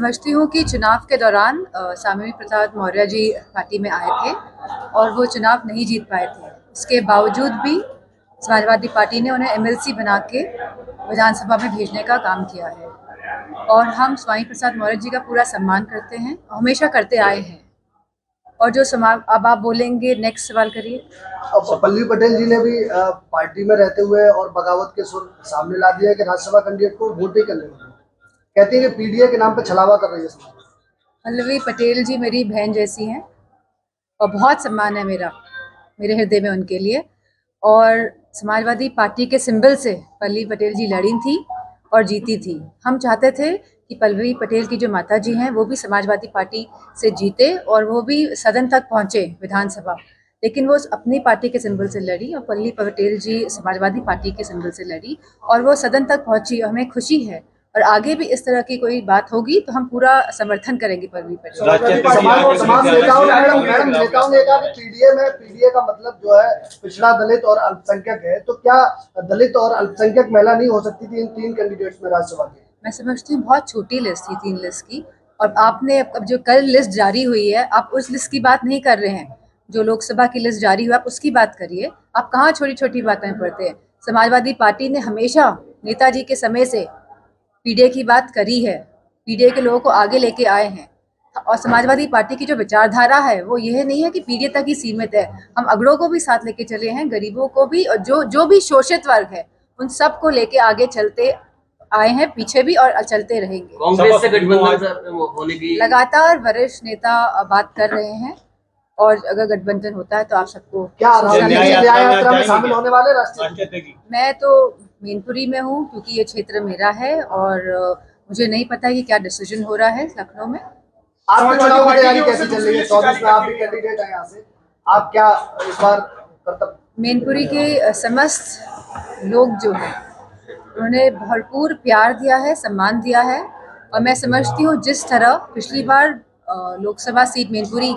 समझती हूँ कि चुनाव के दौरान स्वामी प्रसाद मौर्य जी पार्टी में आए थे और वो चुनाव नहीं जीत पाए थे। इसके बावजूद भी समाजवादी पार्टी ने उन्हें एमएलसी बना के विधानसभा में भेजने का काम किया है और हम स्वामी प्रसाद मौर्य जी का पूरा सम्मान करते हैं, हमेशा करते आए हैं। और जो समाज, अब आप बोलेंगे, नेक्स्ट सवाल करिए। पल्लवी पटेल जी ने भी पार्टी में रहते हुए और बगावत के सुर सामने ला दिया कि राज्यसभा कैंडिडेट को वोट ही करने वाले, कहती है कि पीडीए के नाम पर छलावा कर रही है। पल्लवी पटेल जी मेरी बहन जैसी हैं और बहुत सम्मान है मेरे हृदय में उनके लिए। और समाजवादी पार्टी के सिंबल से पल्लवी पटेल जी लड़ी थी और जीती थी। हम चाहते थे कि पल्लवी पटेल की जो माता जी हैं वो भी समाजवादी पार्टी से जीते और वो भी सदन तक पहुँचे विधानसभा, लेकिन वो अपनी पार्टी के सिंबल से लड़ी और पल्लवी पटेल जी समाजवादी पार्टी के सिंबल से लड़ी और वो सदन तक पहुँची और हमें खुशी है। और आगे भी इस तरह की कोई बात होगी तो हम पूरा समर्थन करेंगे पल्लवी पटेल। पीडीए का मतलब जो है पिछड़ा दलित और अल्पसंख्यक है, तो क्या दलित और अल्पसंख्यक महिला नहीं हो सकती थी इन 3 कैंडिडेट्स में राज्यसभा के? मैं समझती हूँ बहुत छोटी लिस्ट थी, 3 लिस्ट की। और आपने अब जो कल लिस्ट जारी हुई है, आप उस लिस्ट की बात नहीं कर रहे हैं। जो लोकसभा की लिस्ट जारी हुई आप उसकी बात करिए। आप कहाँ छोटी छोटी बातें पढ़ते हैं। समाजवादी पार्टी ने हमेशा नेताजी के समय से पीडीए की बात करी है, पीडीए के लोगों को आगे लेके आए हैं। और समाजवादी पार्टी की जो विचारधारा है वो यह नहीं है कि पीडीए तक ही सीमित है। हम अगड़ों को भी साथ लेके चले हैं, गरीबों को भी, और जो भी शोषित वर्ग है उन सबको लेके आगे चलते आए हैं, पीछे भी और चलते रहेंगे। कांग्रेस से गठबंधन होने की लगातार वरिष्ठ नेता बात कर रहे हैं और अगर गठबंधन होता है तो आप सबको क्या यात्रा में शामिल होने वाले राष्ट्रीय? मैं तो मैनपुरी में हूँ क्योंकि ये क्षेत्र मेरा है और मुझे नहीं पता कि क्या डिसीजन हो रहा है लखनऊ में। आपकी चुनाव की तैयारी कैसी चल रही है? 24 में आप भी कैंडिडेट हैं यहाँ से, आप क्या इस बार कर्तव्य? मैनपुरी के समस्त लोग जो हैं उन्होंने भरपूर प्यार दिया है, सम्मान दिया है। और मैं समझती हूँ जिस तरह पिछली बार लोकसभा सीट मैनपुरी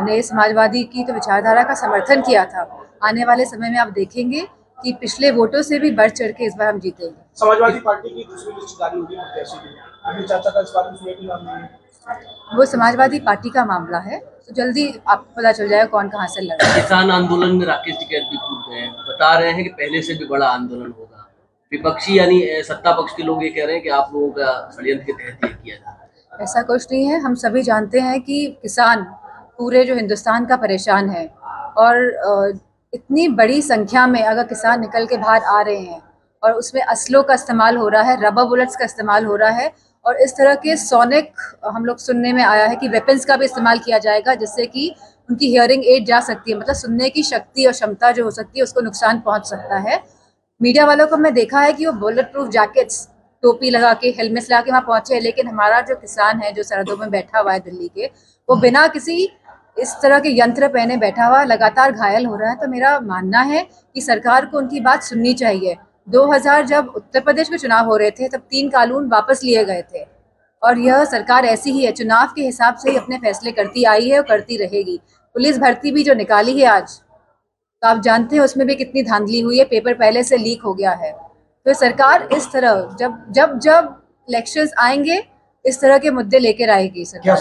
ने समाजवादी की तो विचारधारा का समर्थन किया था, आने वाले समय में आप देखेंगे कि पिछले वोटों से भी बढ़ चढ़ के इस बार हम जीतेंगे। समाजवादी पार्टी की दूसरी लिस्ट जारी होगी प्रत्याशी की, चाचा का इस बार उसमें भी नाम नहीं है। वो समाजवादी पार्टी का मामला है, तो जल्दी आपको पता चल जाएगा कौन कहाँ से लड़ रहा है। किसान आंदोलन में राकेश टिकैत भी कूद गए, बता रहे हैं कि पहले से भी बड़ा आंदोलन होगा। विपक्षी यानी सत्ता पक्ष के लोग ये कह रहे हैं कि आप लोगों का षड्यंत्र के तहत ये किया जा रहा है। ऐसा कुछ नहीं है। हम सभी जानते हैं कि किसान पूरे जो हिंदुस्तान का परेशान है और इतनी बड़ी संख्या में अगर किसान निकल के बाहर आ रहे हैं और उसमें असलों का इस्तेमाल हो रहा है, रबर बुलेट्स का इस्तेमाल हो रहा है और इस तरह के सोनिक, हम लोग सुनने में आया है कि वेपन्स का भी इस्तेमाल किया जाएगा जिससे कि उनकी हियरिंग एड जा सकती है, मतलब सुनने की शक्ति और क्षमता जो हो सकती है उसको नुकसान पहुंच सकता है। मीडिया वालों को मैं देखा है कि वो बुलेट प्रूफ जैकेट्स, टोपी लगा के, हेलमेट्स लगा के वहाँ पहुंचे, लेकिन हमारा जो किसान है जो सरहदों में बैठा हुआ है दिल्ली के, वो बिना किसी इस तरह के यंत्र पहने बैठा हुआ लगातार घायल हो रहा है। तो मेरा मानना है कि सरकार को उनकी बात सुननी चाहिए। 2000 जब उत्तर प्रदेश में चुनाव हो रहे थे तब 3 कानून वापस लिए गए थे और यह सरकार ऐसी ही है, चुनाव के हिसाब से ही अपने फैसले करती आई है और करती रहेगी। पुलिस भर्ती भी जो निकाली है आज, तो आप जानते हैं उसमें भी कितनी धांधली हुई है, पेपर पहले से लीक हो गया है। तो सरकार इस तरह जब इलेक्शंस आएंगे इस तरह के मुद्दे लेकर आएगी सरकार।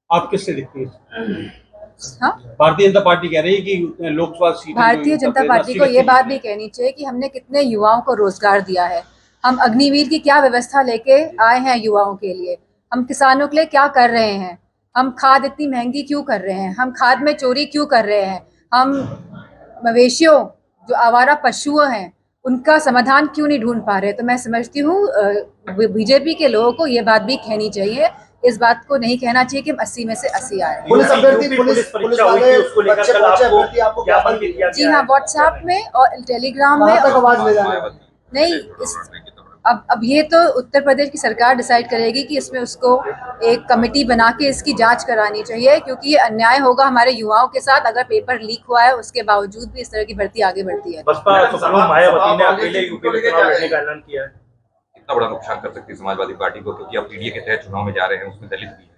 आप किससे दिखती है? हाँ, भारतीय जनता पार्टी कह रही है कि लोकसभा सीट, भारतीय जनता पार्टी को ये बात भी कहनी चाहिए कि हमने कितने युवाओं को रोजगार दिया है। हम अग्निवीर की क्या व्यवस्था लेके आए हैं युवाओं के लिए, हम किसानों के लिए क्या कर रहे हैं, हम खाद इतनी महंगी क्यों कर रहे हैं, हम खाद में चोरी क्यों कर रहे हैं, हम मवेशियों जो आवारा पशु हैं उनका समाधान क्यों नहीं ढूंढ पा रहे। तो मैं समझती हूँ बीजेपी के लोगों को ये बात भी कहनी चाहिए, इस बात को नहीं कहना चाहिए कि हम 80 में से 80 आए। जी हाँ, व्हाट्सएप में और टेलीग्राम में नहीं। अब ये तो उत्तर प्रदेश की सरकार डिसाइड करेगी कि इसमें उसको एक कमेटी बना के इसकी जांच करानी चाहिए, क्योंकि ये अन्याय होगा हमारे युवाओं के साथ अगर पेपर लीक हुआ है उसके बावजूद भी इस तरह की भर्ती आगे बढ़ती है। बसपा मायावती ने अकेले यूपी में चुनाव लड़ने का ऐलान किया है। कितना बड़ा नुकसान कर सकती है समाजवादी पार्टी को, क्योंकि अब पीडीए के तहत चुनाव में जा रहे हैं, उसमें दलित भी है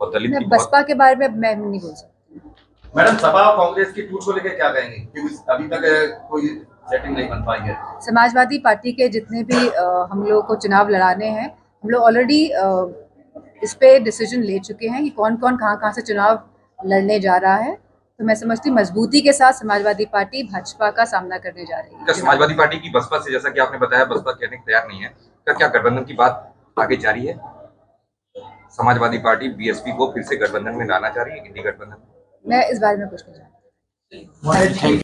और दलित की बसपा के बारे में मैं नहीं बोल सकती। मैडम, सपा और कांग्रेस की टूट को लेकर क्या कहेंगे? क्योंकि अभी तक कोई सेटिंग नहीं बन पाई है। समाजवादी पार्टी के जितने भी हम लोग को चुनाव लड़ाने हैं, हम लोग ऑलरेडी इस पे डिसीजन ले चुके हैं कि कौन कौन कहाँ से चुनाव लड़ने जा रहा है। तो मैं समझती हूँ मजबूती के साथ समाजवादी पार्टी भाजपा का सामना करने जा रही है। क्या समाजवादी पार्टी की बसपा से, जैसा कि आपने बताया, बसपा कहने को तैयार नहीं है, क्या गठबंधन की बात आगे जारी है? समाजवादी पार्टी बीएसपी को फिर से गठबंधन में लाना चाह रही है, इंडी गठबंधन में? मैं इस बारे में कुछ नहीं जानती।